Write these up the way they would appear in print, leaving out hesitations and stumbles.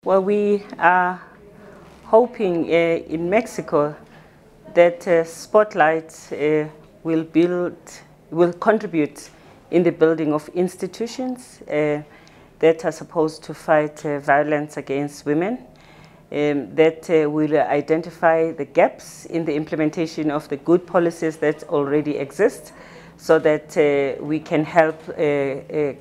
Well, we are hoping in Mexico that Spotlight will contribute in the building of institutions that are supposed to fight violence against women, that will identify the gaps in the implementation of the good policies that already exist, so that we can help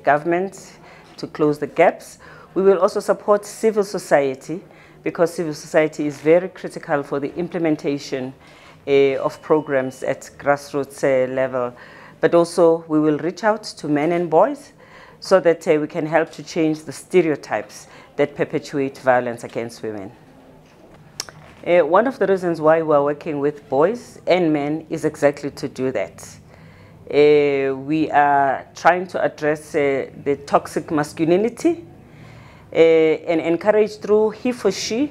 government to close the gaps. We will also support civil society, because civil society is very critical for the implementation of programs at grassroots level. But also we will reach out to men and boys so that we can help to change the stereotypes that perpetuate violence against women. One of the reasons why we are working with boys and men is exactly to do that. We are trying to address the toxic masculinity and encourage through he for she,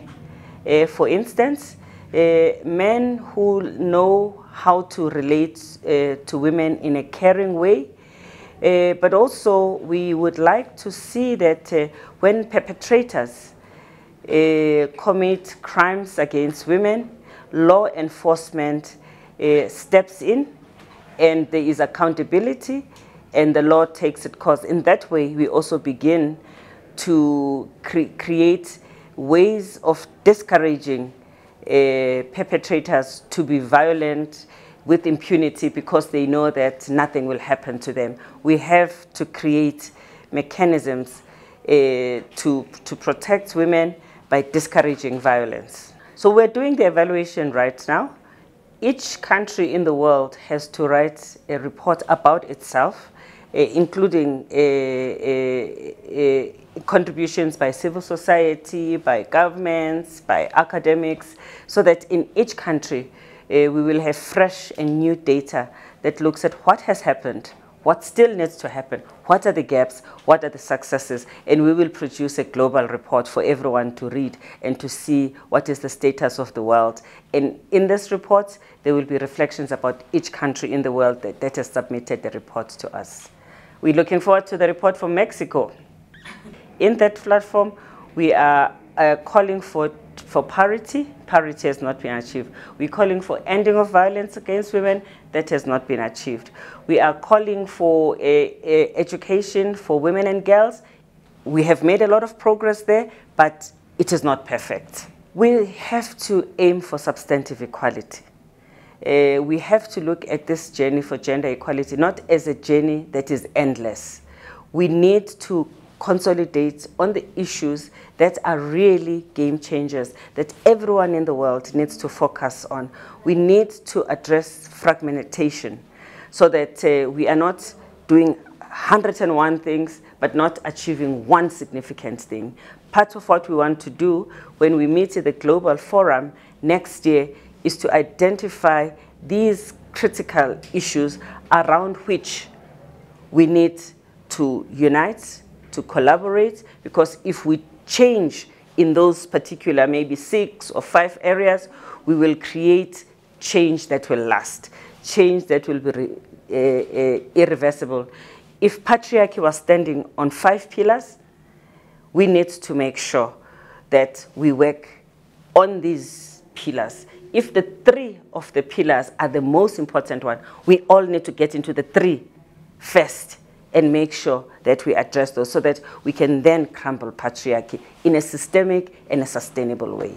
for instance, men who know how to relate to women in a caring way. But also we would like to see that when perpetrators commit crimes against women, law enforcement steps in and there is accountability and the law takes its course. In that way, we also begin to create ways of discouraging perpetrators to be violent with impunity, because they know that nothing will happen to them. We have to create mechanisms to protect women by discouraging violence. So we're doing the evaluation right now. Each country in the world has to write a report about itself, including contributions by civil society, by governments, by academics, so that in each country we will have fresh and new data that looks at what has happened, what still needs to happen, what are the gaps, what are the successes, and we will produce a global report for everyone to read and to see what is the status of the world. And in this report, there will be reflections about each country in the world that has submitted the report to us. We're looking forward to the report from Mexico. In that platform, we are calling for parity. Parity has not been achieved. We're calling for ending of violence against women. That has not been achieved. We are calling for education for women and girls. We have made a lot of progress there, but it is not perfect. We have to aim for substantive equality. We have to look at this journey for gender equality not as a journey that is endless. We need to consolidate on the issues that are really game changers, that everyone in the world needs to focus on. We need to address fragmentation so that we are not doing 101 things but not achieving one significant thing. Part of what we want to do when we meet at the Global Forum next year is to identify these critical issues around which we need to unite, to collaborate, because if we change in those particular maybe 6 or 5 areas, we will create change that will last, change that will be irreversible. If patriarchy was standing on 5 pillars, we need to make sure that we work on these pillars. If the 3 of the pillars are the most important one, we all need to get into the 3 first and make sure that we address those so that we can then crumble patriarchy in a systemic and a sustainable way.